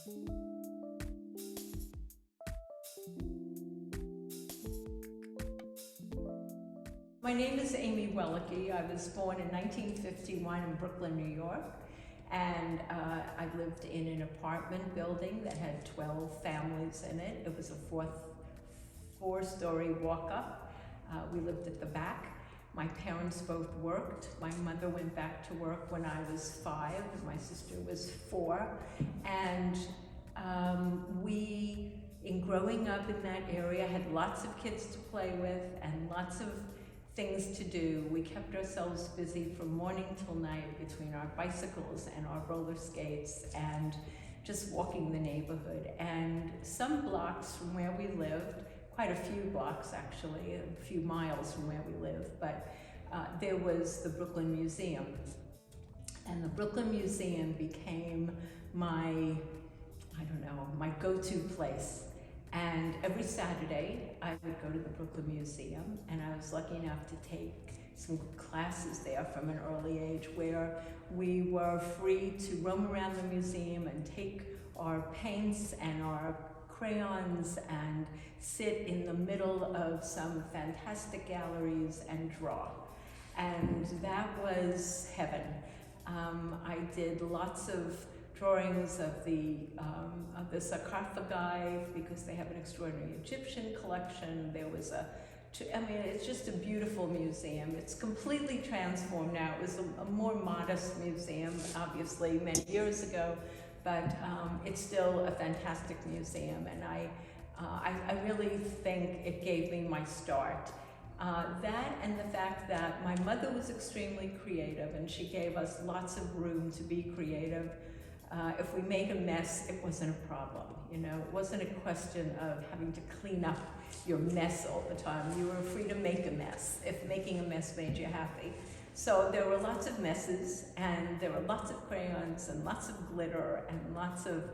My name is Amy Weliky. I was born in 1951 in Brooklyn, New York, and I lived in an apartment building that had 12 families in it. It was a four-story walk-up. We lived at the back. My parents both worked. My mother went back to work when I was 5, and my sister was 4. And in growing up in that area, had lots of kids to play with and lots of things to do. We kept ourselves busy from morning till night between our bicycles and our roller skates and just walking the neighborhood. And some blocks from where we lived, quite a few blocks actually, a few miles from where we lived, but there was the Brooklyn Museum. And the Brooklyn Museum became my go-to place. And every Saturday, I would go to the Brooklyn Museum, and I was lucky enough to take some classes there from an early age where we were free to roam around the museum and take our paints and our crayons and sit in the middle of some fantastic galleries and draw. And that was heaven. I did lots of drawings of the sarcophagi because they have an extraordinary Egyptian collection. There was it's just a beautiful museum. It's completely transformed now. It was a more modest museum, obviously, many years ago, but it's still a fantastic museum, and I really think it gave me my start. That and the fact that my mother was extremely creative, and she gave us lots of room to be creative. If we made a mess, it wasn't a problem, you know? It wasn't a question of having to clean up your mess all the time. You were free to make a mess if making a mess made you happy. So there were lots of messes, and there were lots of crayons and lots of glitter and lots of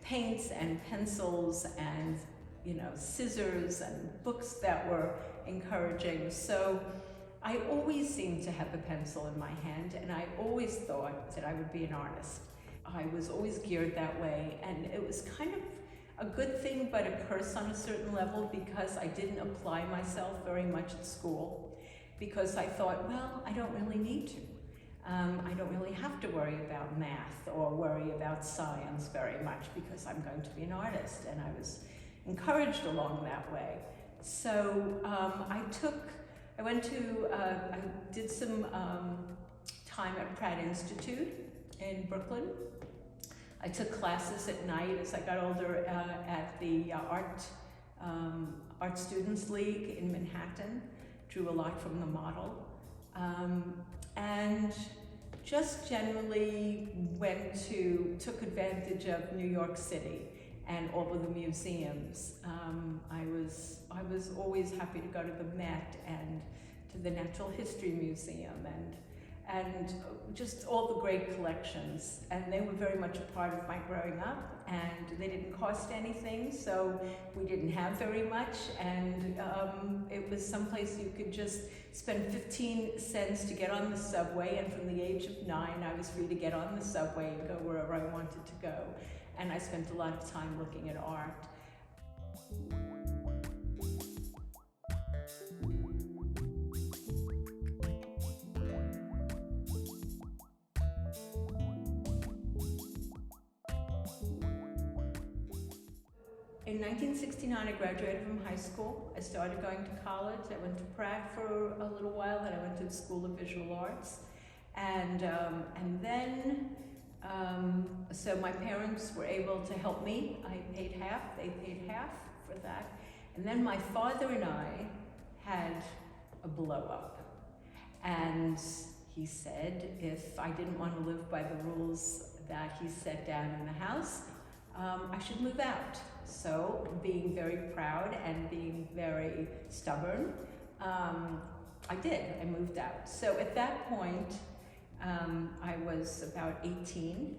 paints and pencils and, you know, scissors and books that were encouraging. So I always seemed to have a pencil in my hand, and I always thought that I would be an artist. I was always geared that way, and it was kind of a good thing but a curse on a certain level because I didn't apply myself very much at school because I thought, well, I don't really need to. I don't really have to worry about math or worry about science very much because I'm going to be an artist, and I was encouraged along that way. So I did some time at Pratt Institute in Brooklyn. I took classes at night as I got older at the Art Students League in Manhattan. Drew a lot from the model. And just generally took advantage of New York City and all of the museums. I was always happy to go to the Met and to the Natural History Museum and just all the great collections. And they were very much a part of my growing up, and they didn't cost anything, so we didn't have very much, and it was someplace you could just spend 15 cents to get on the subway, and from the age of 9, I was free to get on the subway and go wherever I wanted to go. And I spent a lot of time looking at art. In 1969, I graduated from high school. I started going to college. I went to Pratt for a little while, then I went to the School of Visual Arts. So my parents were able to help me. I paid half, they paid half for that. And then my father and I had a blow up. And he said if I didn't want to live by the rules that he set down in the house, I should move out. So, being very proud and being very stubborn, I did. I moved out. So at that point, I was about 18,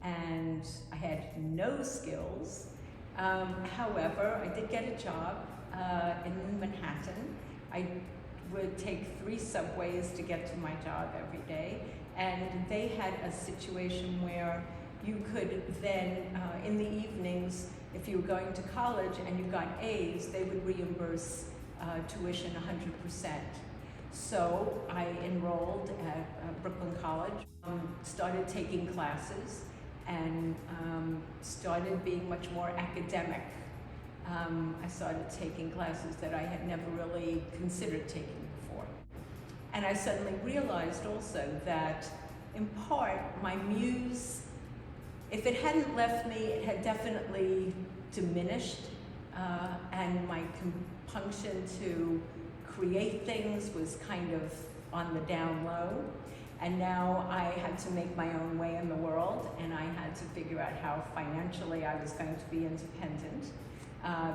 and I had no skills. However, I did get a job in Manhattan. I would take 3 subways to get to my job every day, and they had a situation where you could then, in the evenings, if you were going to college and you got A's, they would reimburse tuition 100%. So I enrolled at Brooklyn College, started taking classes, and started being much more academic. I started taking classes that I had never really considered taking before. And I suddenly realized also that, in part, my muse, if it hadn't left me, it had definitely diminished, and my compunction to create things was kind of on the down low. And now I had to make my own way in the world, and I had to figure out how financially I was going to be independent,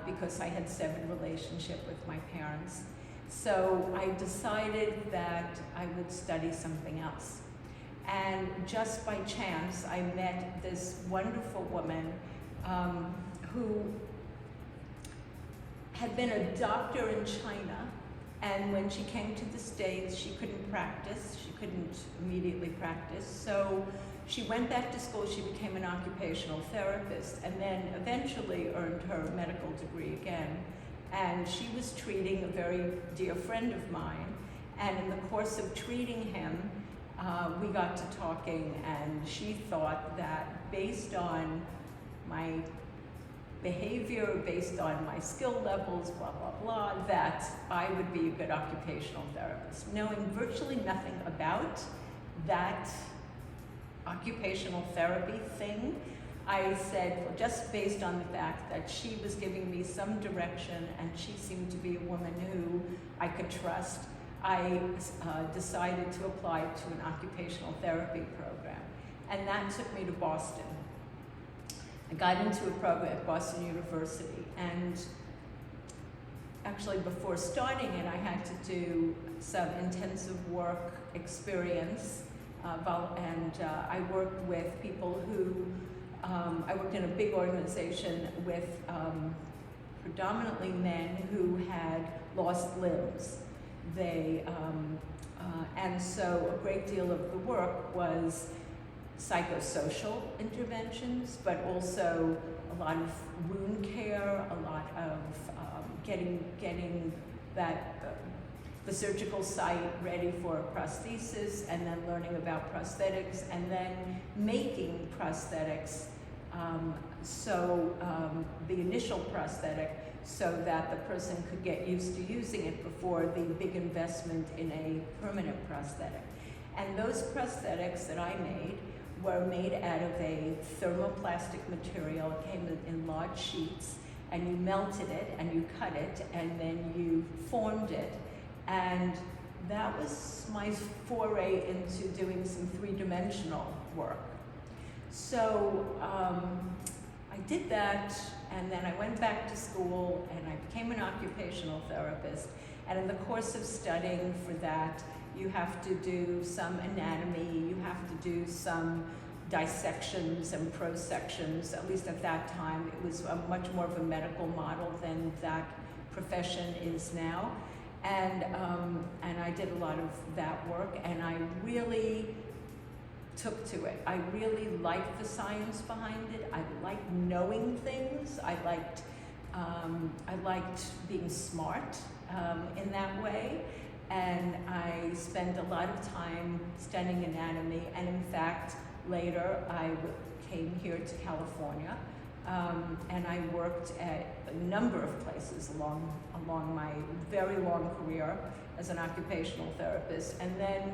because I had severed relationship with my parents. So I decided that I would study something else. And just by chance, I met this wonderful woman who had been a doctor in China, and when she came to the States, she couldn't practice. She couldn't immediately practice. So she went back to school. She became an occupational therapist, and then eventually earned her medical degree again. And she was treating a very dear friend of mine. And in the course of treating him, we got to talking, and she thought that based on my behavior, based on my skill levels, blah, blah, blah, that I would be a good occupational therapist. Knowing virtually nothing about that occupational therapy thing, I said, well, just based on the fact that she was giving me some direction and she seemed to be a woman who I could trust, I decided to apply to an occupational therapy program. And that took me to Boston. I got into a program at Boston University, and actually before starting it, I had to do some intensive work experience, and I worked with people who, I worked in a big organization with predominantly men who had lost limbs. And so a great deal of the work was psychosocial interventions, but also a lot of wound care, a lot of getting that the surgical site ready for a prosthesis, and then learning about prosthetics, and then making prosthetics. The initial prosthetic, so that the person could get used to using it before the big investment in a permanent prosthetic. And those prosthetics that I made were made out of a thermoplastic material. It came in large sheets, and you melted it, and you cut it, and then you formed it. And that was my foray into doing some three-dimensional work. So I did that, and then I went back to school, and I became an occupational therapist. And in the course of studying for that, you have to do some anatomy, you have to do some dissections and prosections. At least at that time, it was much more of a medical model than that profession is now. And I did a lot of that work, and I really took to it. I really liked the science behind it. I liked knowing things. I liked being smart in that way. And I spent a lot of time studying anatomy, and in fact, later I came here to California, and I worked at a number of places along my very long career as an occupational therapist. And then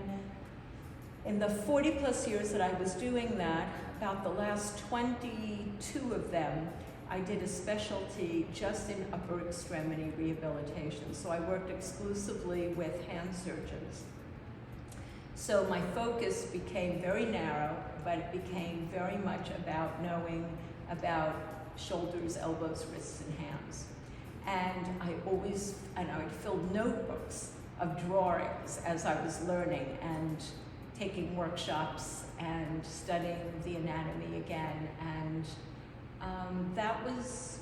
in the 40 plus years that I was doing that, about the last 22 of them, I did a specialty just in upper extremity rehabilitation. So I worked exclusively with hand surgeons. So my focus became very narrow, but it became very much about knowing about shoulders, elbows, wrists, and hands. And I would fill notebooks of drawings as I was learning and taking workshops and studying the anatomy again. And that was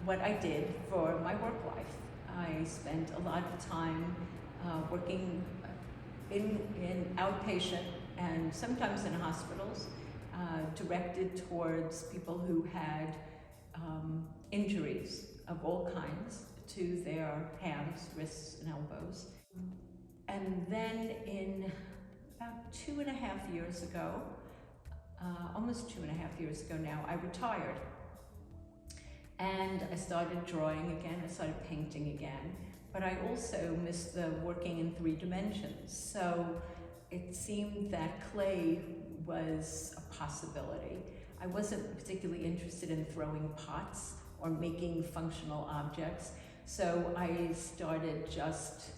what I did for my work life. I spent a lot of time working in outpatient and sometimes in hospitals, directed towards people who had injuries of all kinds to their hands, wrists, and elbows. And then in about 2.5 years ago, almost 2.5 years ago now, I retired. And I started drawing again, I started painting again, but I also missed the working in 3 dimensions. So it seemed that clay was a possibility. I wasn't particularly interested in throwing pots or making functional objects, so I started just,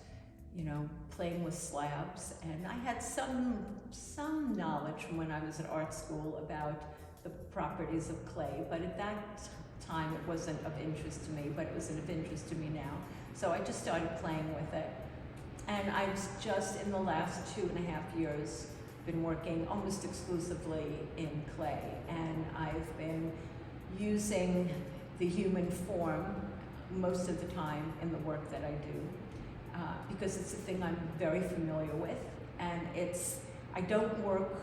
playing with slabs, and I had some knowledge from when I was at art school about the properties of clay, but at that time it wasn't of interest to me, but it was of interest to me now. So I just started playing with it. And I've just, in the last 2.5 years, been working almost exclusively in clay. And I've been using the human form most of the time in the work that I do, because it's a thing I'm very familiar with. And I don't work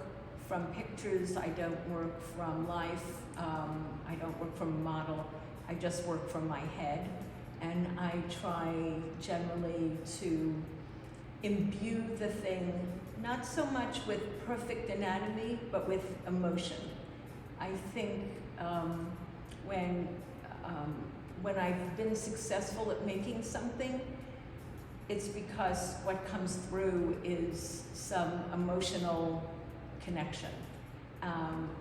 from pictures, I don't work from life, I don't work from a model, I just work from my head. And I try generally to imbue the thing, not so much with perfect anatomy, but with emotion. I think when I've been successful at making something, it's because what comes through is some emotional connection.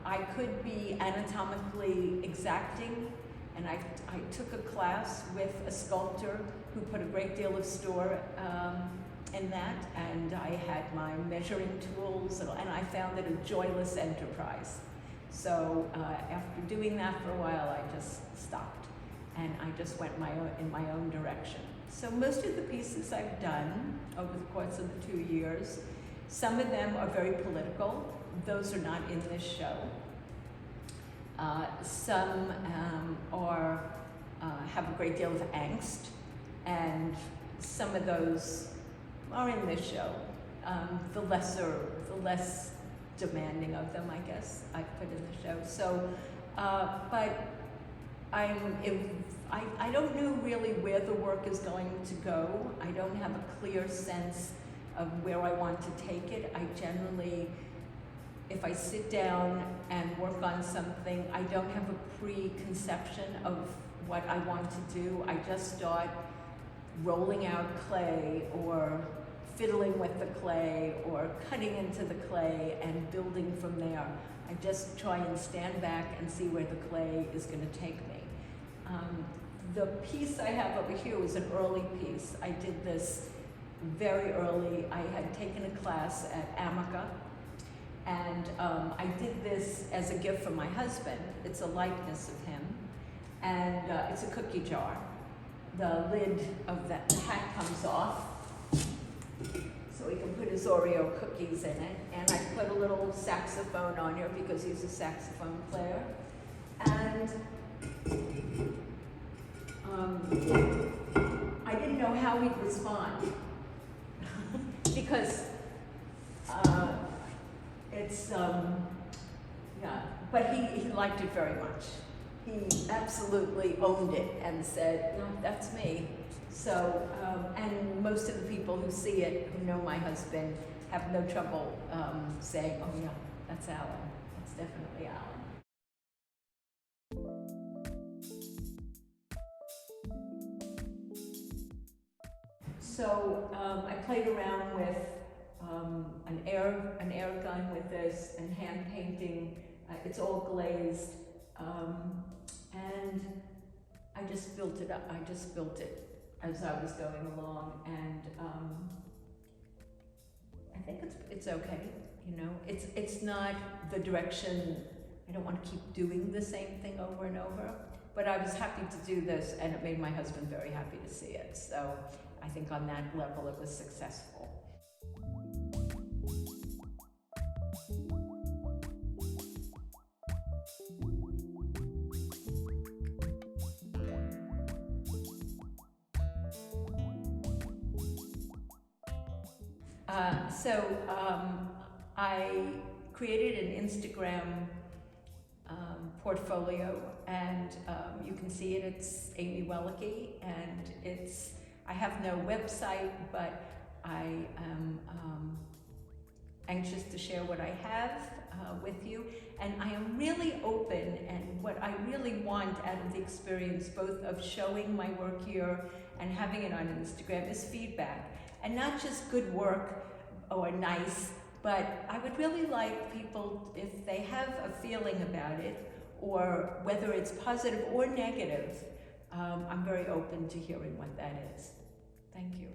I could be anatomically exacting, and I took a class with a sculptor who put a great deal of store in that, and I had my measuring tools, and I found it a joyless enterprise. So after doing that for a while, I just stopped, and I just went in my own direction. So most of the pieces I've done over the course of the 2 years, some of them are very political. Those are not in this show. Some have a great deal of angst, and some of those are in this show. The less demanding of them, I guess, I put in the show. So, but I don't know really where the work is going to go. I don't have a clear sense of where I want to take it. I generally, if I sit down and work on something, I don't have a preconception of what I want to do. I just start rolling out clay or fiddling with the clay or cutting into the clay and building from there. I just try and stand back and see where the clay is going to take me. The piece I have over here was an early piece. I did this very early. I had taken a class at Amica, and I did this as a gift from my husband. It's a likeness of him, and it's a cookie jar. The lid of the hat comes off, so he can put his Oreo cookies in it, and I put a little saxophone on here because he's a saxophone player, and I didn't know how he'd respond because but he liked it very much. He absolutely owned it and said, "No, that's me." So, and most of the people who see it, who know my husband, have no trouble saying, "Oh yeah, that's Alan. That's definitely Alan." So I played around with an air gun with this and hand painting. It's all glazed, and I just built it up. I just built it as I was going along, and I think it's okay. It's not the direction. I don't want to keep doing the same thing over and over. But I was happy to do this, and it made my husband very happy to see it. So I think on that level, it was successful. I created an Instagram portfolio, and you can see it. It's Amy Weliky, and I have no website, but I am anxious to share what I have with you, and I am really open, and what I really want out of the experience, both of showing my work here and having it on Instagram, is feedback, and not just good work or nice, but I would really like people, if they have a feeling about it, or whether it's positive or negative, I'm very open to hearing what that is. Thank you.